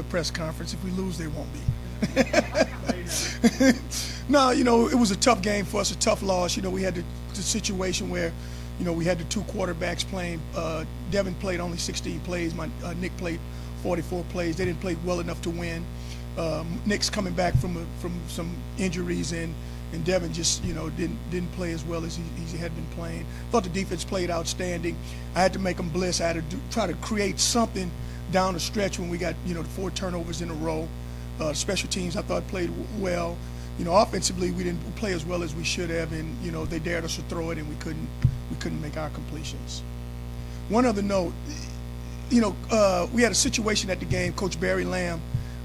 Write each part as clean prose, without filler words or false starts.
press conference. If we lose, they won't be. No, it was a tough game for us, a tough loss. We had the situation where, we had the two quarterbacks playing. Devin played only 16 plays. Nick played 44 plays. They didn't play well enough to win. Nick's coming back from some injuries, and Devin just didn't play as well as he had been playing. Thought the defense played outstanding. I had to make them bliss. I had to try to create something down the stretch when we got the 4 turnovers in a row. Special teams I thought played well. Offensively we didn't play as well as we should have, and they dared us to throw it, and we couldn't make our completions. One other note, we had a situation at the game. Coach Barry Lamb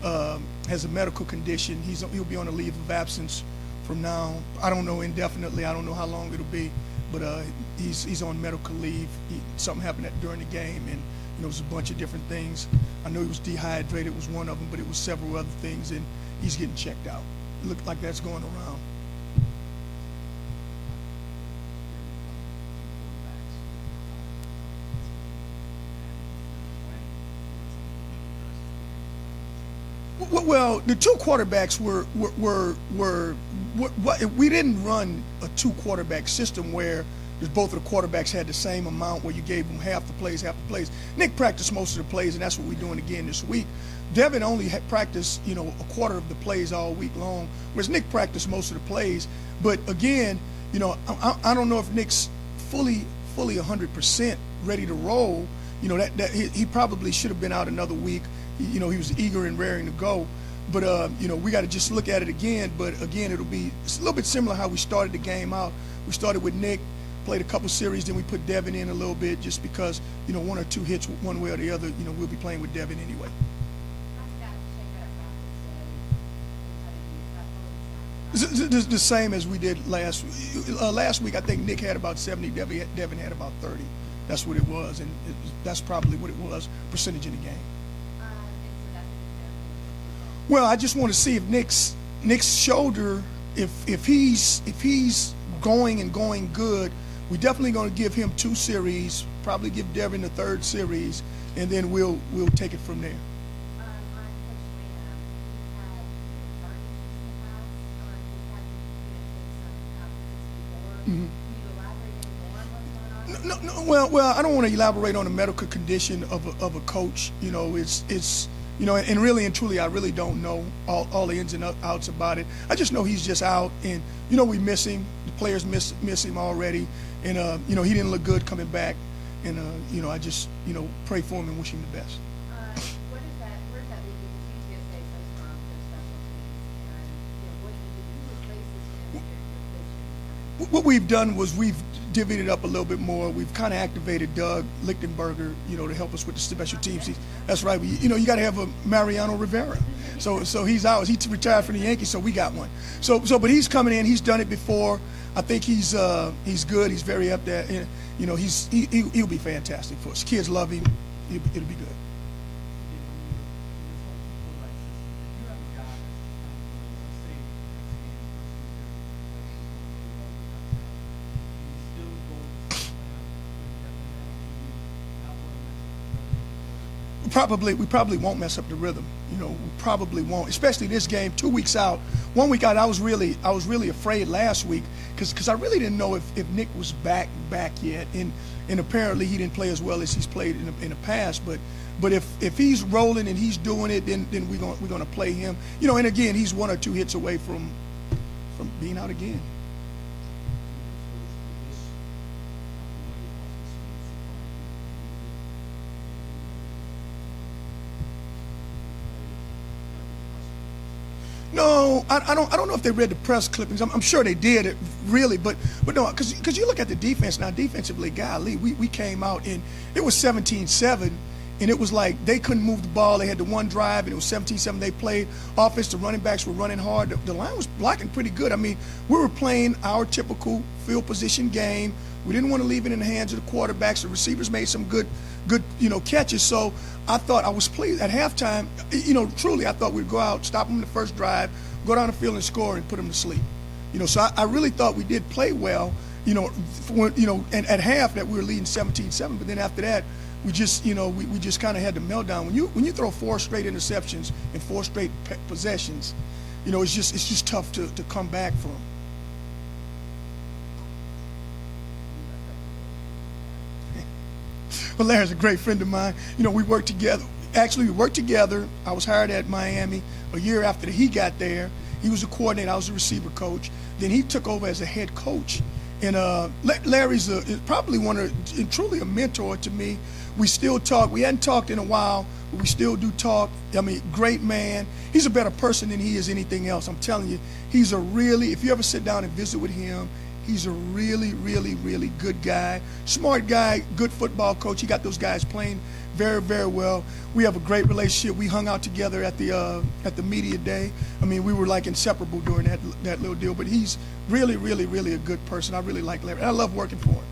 has a medical condition. He'll be on a leave of absence from now. I don't know indefinitely. I don't know how long it'll be, but he's on medical leave. Something happened during the game, and it was a bunch of different things. I know he was dehydrated was one of them, but it was several other things, and he's getting checked out. It looked like that's going around. Well, the two quarterbacks were we didn't run a 2-quarterback system where both of the quarterbacks had the same amount, where you gave them half the plays. Nick practiced most of the plays, and that's what we're doing again this week. Devin only had practiced, a quarter of the plays all week long, whereas Nick practiced most of the plays. But again, I don't know if Nick's fully 100% ready to roll. That he probably should have been out another week. He was eager and raring to go. But we got to just look at it again. But again, it's a little bit similar how we started the game out. We started with Nick, played a couple series, then we put Devin in a little bit, just because 1 or 2 hits one way or the other. We'll be playing with Devin anyway. The same as we did last week. Last week, I think Nick had about 70. Devin had about 30. That's what it was, and that's probably what it was, percentage in the game. Well, I just want to see if Nick's shoulder, if he's going good, we're definitely going to give him 2 series, probably give Devin the 3rd series, and then we'll take it from there. Mm-hmm. No. Well, I don't want to elaborate on the medical condition of a coach. It's and really and truly, I really don't know all the ins and outs about it. I just know he's just out, and we miss him. The players miss him already, and he didn't look good coming back, and I just pray for him and wish him the best. Where does that leave you? You say so strong for special teams, and what do you do? Who replaces him in your position? What we've done was we've divvied it up a little bit more. We've kind of activated Doug Lichtenberger, to help us with the special teams. That's right. You got to have a Mariano Rivera. So he's ours. He retired from the Yankees, so we got one. But he's coming in. He's done it before. I think he's good. He's very up there. He'll be fantastic for us. Kids love him. It'll be good. We probably won't mess up the rhythm. We probably won't, especially this game 2 weeks out. 1 week out, I was really afraid last week because I really didn't know if Nick was back yet, and apparently he didn't play as well as he's played in the past. But if he's rolling and he's doing it, then we're gonna play him. And again, he's 1 or 2 hits away from being out again. No, I don't know if they read the press clippings. I'm sure they did, really, but no, because you look at the defense now, defensively, golly, we came out and it was 17-7, and it was like they couldn't move the ball. They had the one drive, and it was 17-7. They played offense. The running backs were running hard. The line was blocking pretty good. I mean, we were playing our typical field position game. We didn't want to leave it in the hands of the quarterbacks. The receivers made some good catches. So I thought I was pleased at halftime. Truly, I thought we'd go out, stop them in the first drive, go down the field and score and put them to sleep. So I really thought we did play well. And at half that we were leading 17-7, but then after that, we just, we just kind of had the meltdown. When you throw 4 straight interceptions and 4 straight possessions, it's just tough to come back from. Well, Larry's a great friend of mine. We worked together. Actually, we worked together. I was hired at Miami a year after he got there. He was a coordinator. I was a receiver coach. Then he took over as a head coach. And Larry's probably truly a mentor to me. We still talk. We hadn't talked in a while, but we still do talk. I mean, great man. He's a better person than he is anything else. I'm telling you, he's if you ever sit down and visit with him, he's a really, really, really good guy. Smart guy, good football coach. He got those guys playing very, very well. We have a great relationship. We hung out together at the media day. I mean, we were like inseparable during that little deal. But he's really, really, really a good person. I really like Larry. I love working for him.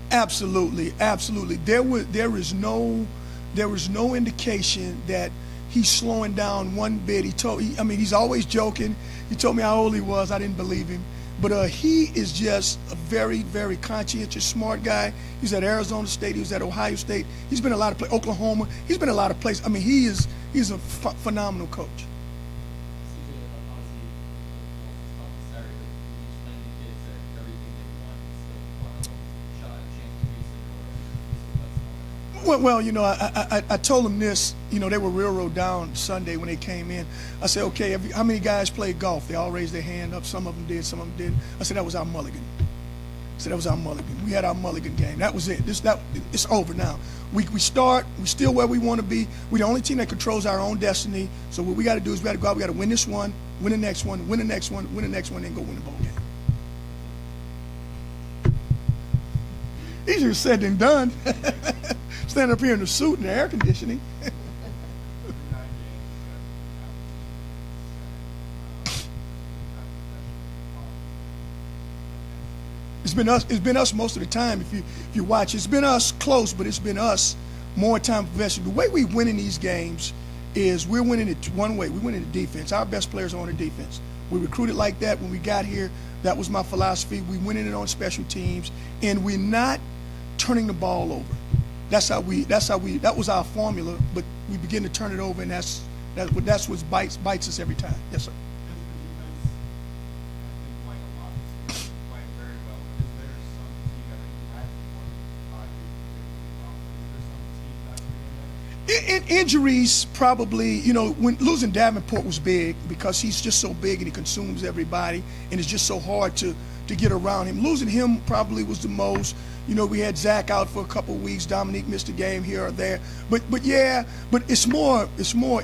Absolutely, absolutely. There was no indication that he's slowing down one bit. He's always joking. He told me how old he was. I didn't believe him. But he is just a very, very conscientious, smart guy. He's at Arizona State. He was at Ohio State. He's been a lot of places, Oklahoma. He's been a lot of places. I mean, he's a phenomenal coach. Well, I told them this. They were railroad down Sunday when they came in. I said, okay, how many guys played golf? They all raised their hand up. Some of them did, some of them didn't. I said, that was our mulligan. We had our mulligan game. That was it. It's over now. We still where we want to be. We're the only team that controls our own destiny. So what we got to do is we got to go out. We got to win this one, win the next one, win the next one, win the next one, and go win the ball game. Easier said than done. Standing up here in the suit and the air conditioning. It's been us most of the time. If you watch, it's been us close, but it's been us more time possession. The way we win in these games is we're winning it one way. We win in the defense. Our best players are on the defense. We recruited like that when we got here. That was my philosophy. We winning it on special teams, and we're not turning the ball over. That was our formula, but we begin to turn it over, and that's what bites us every time. Yes, sir. Injuries probably, when losing Davenport was big because he's just so big and he consumes everybody, and it's just so hard to get around him. Losing him probably was the most. We had Zach out for a couple of weeks. Dominique missed a game here or there. But it's more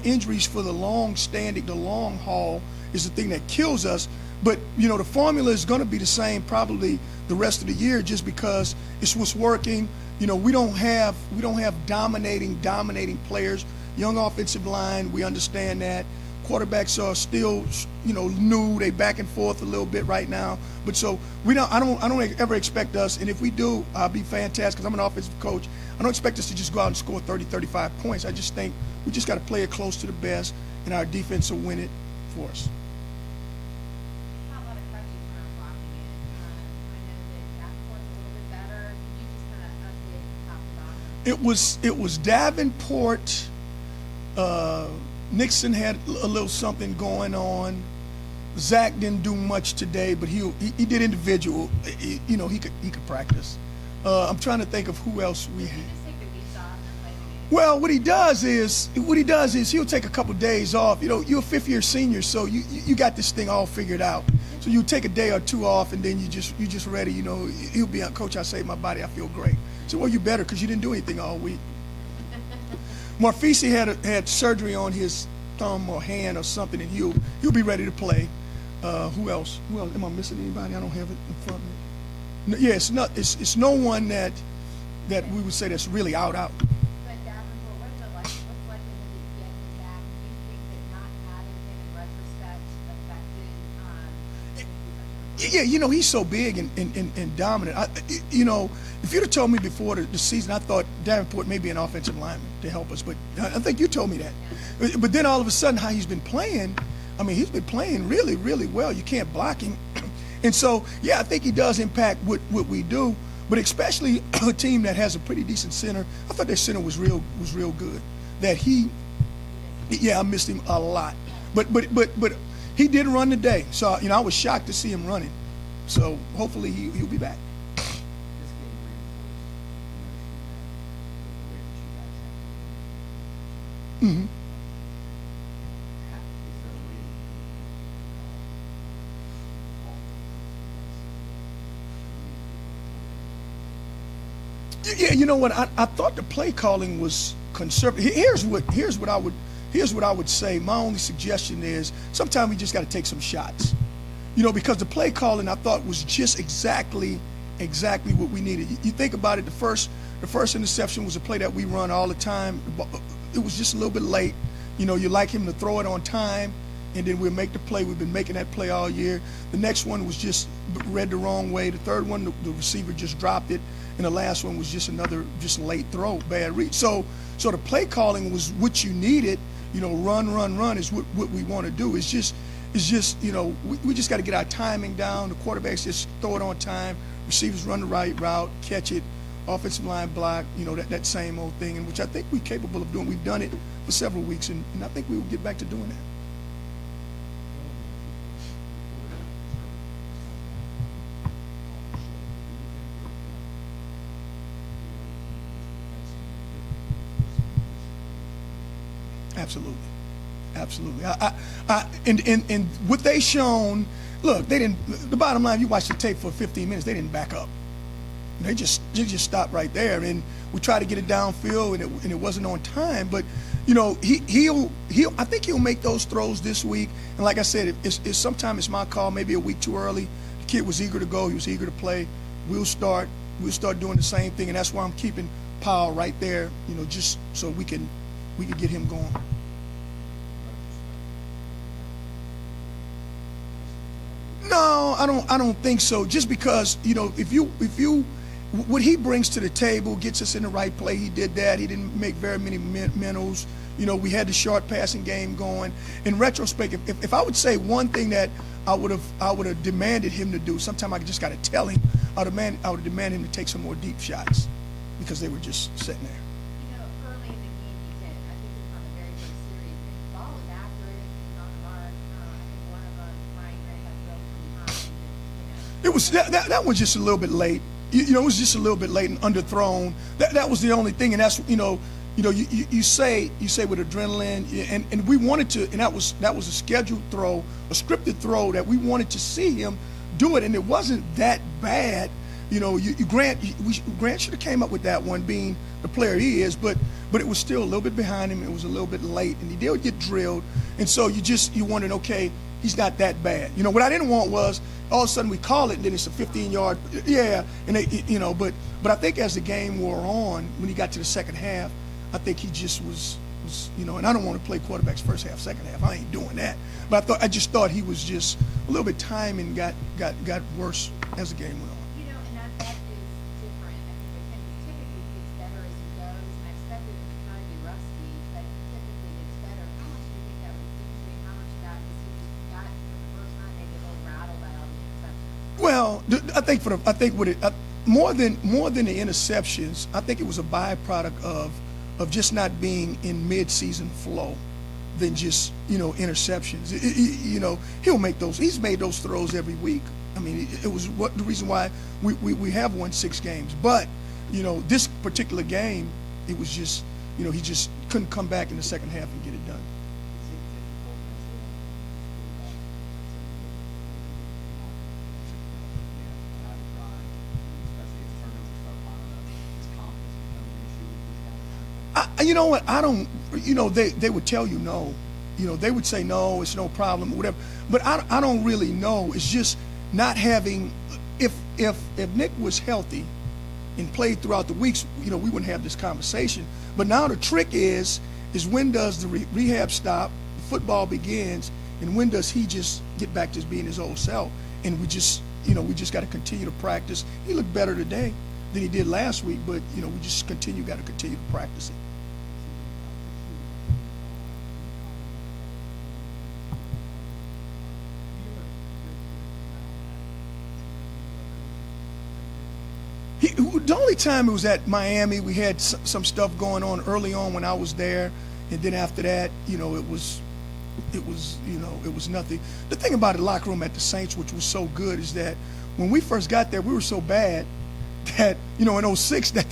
injuries for the long haul is the thing that kills us. But the formula is going to be the same probably the rest of the year just because it's what's working. We don't have dominating players. Young offensive line, we understand that. Quarterbacks are still, new. They back and forth a little bit right now. But so I don't ever expect us, and if we do, I'll be fantastic because I'm an offensive coach. I don't expect us to just go out and score 30, 35 points. I just think we just got to play it close to the best, and our defense will win it for us. How about a touchy term blocking it? I know that Davenport's a little bit better. Can you just kind of update top to bottom? It was Davenport. Nixon had a little something going on. Zach didn't do much today, but he did individual. He could practice. I'm trying to think of who else we had. Just take the weeks off and play the game. Well, what he does is he'll take a couple days off. You're a fifth-year senior, so you got this thing all figured out. So you take a day or two off, and then you just ready. He'll be on. Coach, I saved my body. I feel great. So well, you better because you didn't do anything all week. Marfisi had surgery on his thumb or hand or something, and he'll be ready to play. Who else? Am I missing anybody? I don't have it in front of me. No, yeah, it's no one that we would say that's really out. But Davenport, what is it like? What's like in the getting back? Do you think that not having him in retrospect affected? Yeah, he's so big and dominant. If you'd have told me before the season, I thought Davenport may be an offensive lineman to help us, but I think you told me that. Yeah. But then all of a sudden, how he's been playing, he's been playing really, really well. You can't block him. And so, yeah, I think he does impact what we do, but especially a team that has a pretty decent center. I thought their center was real good. That yeah, I missed him a lot. But he did run today. So, I was shocked to see him running. So hopefully he'll be back. This game reinforced the notion that the way that you guys have to Mm-hmm. is there a way Yeah, you know what? I thought the play calling was conservative. Here's what I would say. My only suggestion is sometimes we just got to take some shots. Because the play calling I thought was just exactly what we needed. You think about it, the first interception was a play that we run all the time. It was just a little bit late. You like him to throw it on time, and then we'll make the play. We've been making that play all year. The next one was just read the wrong way. The third one, the receiver just dropped it. And the last one was just another late throw, bad read. So the play calling was what you needed. Run is what we want to do. It's just we just got to get our timing down. The quarterbacks just throw it on time. Receivers run the right route, catch it. Offensive line block. That same old thing, and which I think we're capable of doing. We've done it for several weeks, and I think we will get back to doing that. Absolutely. And what they shown, look, they didn't. The bottom line, you watch the tape for 15 minutes, they didn't back up. They just stopped right there, and we tried to get it downfield, and it wasn't on time. But he'll I think he'll make those throws this week. And like I said, sometimes it's my call, maybe a week too early. The kid was eager to go, he was eager to play. We'll start doing the same thing, and that's why I'm keeping Powell right there, just so we can get him going. No, I don't think so. Just because if you what he brings to the table gets us in the right play. He did that. He didn't make very many mentals. We had the short passing game going. In retrospect, if I would say one thing that I would have demanded him to do, sometime I just got to tell him. I would have demanded him to take some more deep shots because they were just sitting there. Early in the game he did. I think it was on the very first series. And the ball was accurate. It was on the mark. I think one of them, Ryan Gray had thrown from behind. It was that was just a little bit late. It was just a little bit late and underthrown. That was the only thing, and that's you say with adrenaline, and we wanted to, and that was a scheduled throw, a scripted throw that we wanted to see him do it, and it wasn't that bad. Grant should have came up with that one, being the player he is, but it was still a little bit behind him. It was a little bit late, and he did get drilled, and so you wondered, okay, he's not that bad. What I didn't want was all of a sudden we call it and then it's a 15-yard, yeah, and but I think as the game wore on, when he got to the second half, I think he just was and I don't want to play quarterbacks first half, second half. I ain't doing that. But I just thought he was just a little bit timing got worse as the game went on. And that is different. I think with him, he typically gets better as he goes, and I expected him to kind of be rusty, but he typically gets better. How much do you think that was due to? How much of that was he just got it for the first time, maybe a little rattled by all the interceptions? Well, I think more than the interceptions, I think it was a byproduct of just not being in mid-season flow than just interceptions. He'll make those. He's made those throws every week. I mean, it was the reason why we have won 6 games. But this particular game, it was just he just couldn't come back in the second half and get it done. You know what? I don't. They would tell you no. They would say no. It's no problem or whatever. But I don't really know. It's just not having. If Nick was healthy and played throughout the weeks, we wouldn't have this conversation. But now the trick is when does the rehab stop? The football begins, and when does he just get back to being his old self? And we just got to continue to practice. He looked better today than he did last week, but we just got to continue to practice it. The only time it was at Miami, we had some stuff going on early on when I was there, and then after that, you know, it was nothing. The thing about the locker room at the Saints, which was so good, is that when we first got there, we were so bad that, you know, in '06, that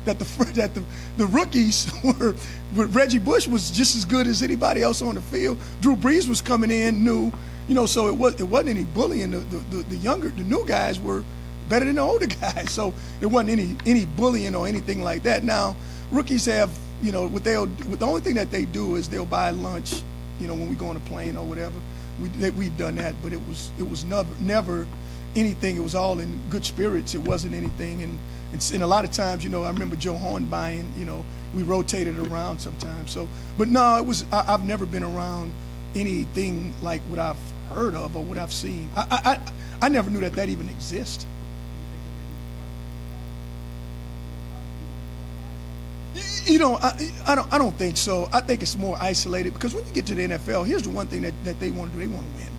the rookies were, Reggie Bush was just as good as anybody else on the field. Drew Brees was coming in new, you know, so it wasn't any bullying. The new guys were better than the older guys, so there wasn't any bullying or anything like that. Now rookies have, you know, the only thing that they do is they'll buy lunch, you know, when we go on a plane or whatever. We've done that, but it was never anything. It was all in good spirits. It wasn't anything, and a lot of times, you know, I remember Joe Horn buying, you know, we rotated around sometimes. So, but no, I've never been around anything like what I've heard of or what I've seen. I never knew that even exists. You know, I don't think so. I think it's more isolated because when you get to the NFL, here's the one thing that they want to do. They want to win.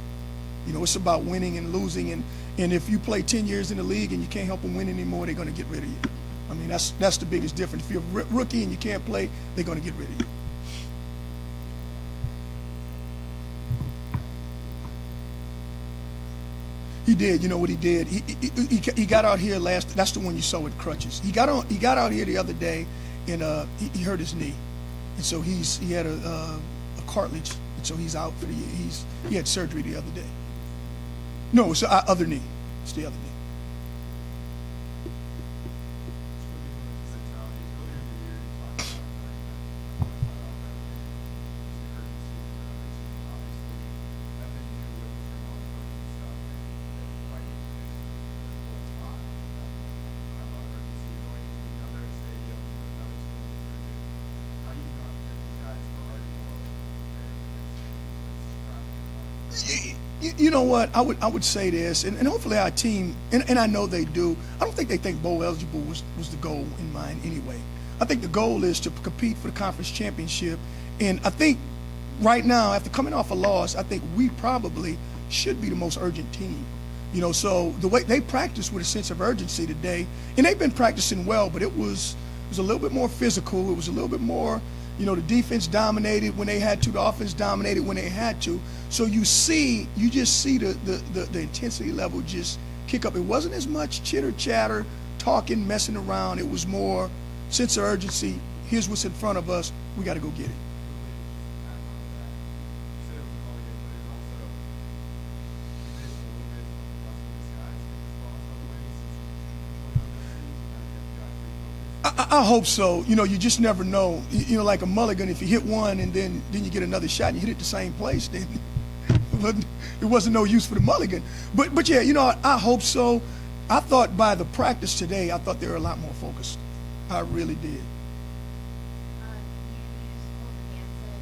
You know, it's about winning and losing, and if you play 10 years in the league and you can't help them win anymore, they're going to get rid of you. I mean, that's the biggest difference. If you're a rookie and you can't play, they're going to get rid of you. He did. You know what he did? He got out here last. That's the one you saw with crutches. He got out here the other day, and he hurt his knee, and so he had a cartilage, and so he's out for the year. He had surgery the other day. No, it's the other knee. It's the other knee. You know what? I would say this, and hopefully our team, and I know they do. I don't think they think bowl eligible was the goal in mind anyway. I think the goal is to compete for the conference championship, and I think right now, after coming off a loss, I think we probably should be the most urgent team. You know, so the way they practiced with a sense of urgency today, and they've been practicing well, but it was a little bit more physical. It was a little bit more. You know, the defense dominated when they had to. The offense dominated when they had to. So you just see the intensity level just kick up. It wasn't as much chitter chatter, talking, messing around. It was more sense of urgency. Here's what's in front of us. We got to go get it. I hope so. You know, you just never know. You know, like a mulligan, if you hit one and then you get another shot and you hit it the same place, then it wasn't no use for the mulligan. But yeah, you know, I hope so. I thought by the practice today, I thought they were a lot more focused. I really did. You used Colton Hanson.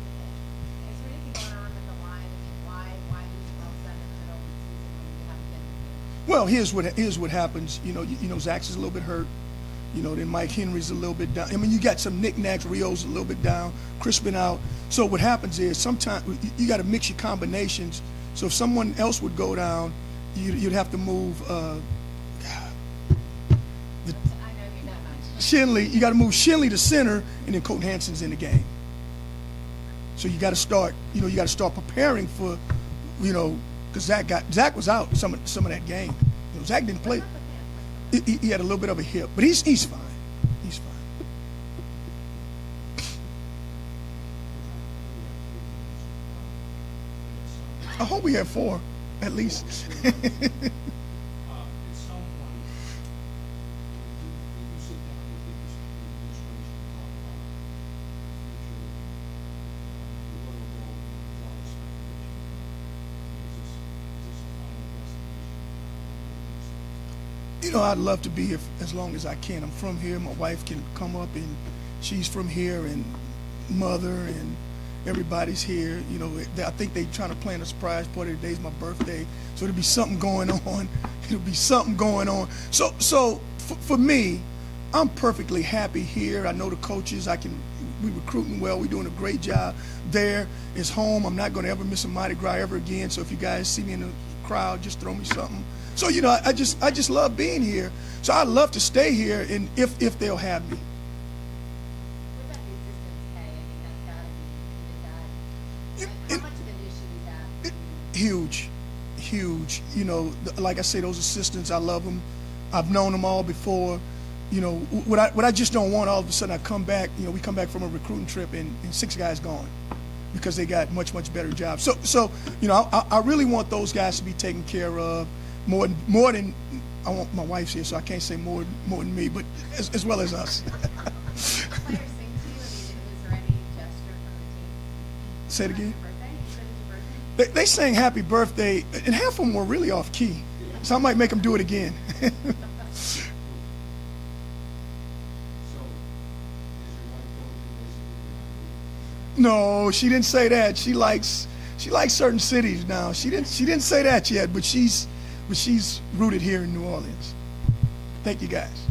Is there anything going on with the line? I mean, why use Wilson in the middle of the season when you haven't been? Well, here's what happens. You know, Zach's is a little bit hurt. You know, then Mike Henry's a little bit down. I mean, you got some knickknacks. Rio's a little bit down. Chris been out. So what happens is sometimes you got to mix your combinations. So if someone else would go down, you'd have to move. I know you're not nice. Shenley. You got to move Shenley to center, and then Colton Hanson's in the game. So you got to start. You know, you got to start preparing for. You know, because Zach was out some of that game. You know, Zach didn't play. He had a little bit of a hip, but he's fine. He's fine. I hope we have 4, at least. At some point, when you sit down with the administration and talk about the future, what will go with all the speculation? Is this a final destination? You know, I'd love to be here as long as I can. I'm from here. My wife can come up, and she's from here, and mother and everybody's here. You know, I think they're trying to plan a surprise party. Today's my birthday, so there'll be something going on. It'll be something going on. So for me, I'm perfectly happy here. I know the coaches. We recruiting well. We're doing a great job there. It's home. I'm not going to ever miss a Mardi Gras ever again. So if you guys see me in the crowd, just throw me something. So you know, I just love being here. So I'd love to stay here, and if they'll have me. What about the assistants pay? I mean, that's gotta be, It- how much of an issue is that? for you? Huge. You know, like I say, those assistants, I love them. I've known them all before. You know, what I just don't want all of a sudden I come back. You know, we come back from a recruiting trip and 6 guys gone because they got much better jobs. So you know, I really want those guys to be taken care of more than I want. My wife's here, so I can't say more than me, but as well as us. Players sing to you? I mean, was there any gesture from the team? Say it again. Your birthday? You said it's your birthday? They sang happy birthday, and half of them were really off key. So I might make them do it again. So, is your wife telling you basically you're not moving? No, she didn't say that. She likes certain cities now. She didn't say that yet, but she's rooted here in New Orleans. Thank you guys.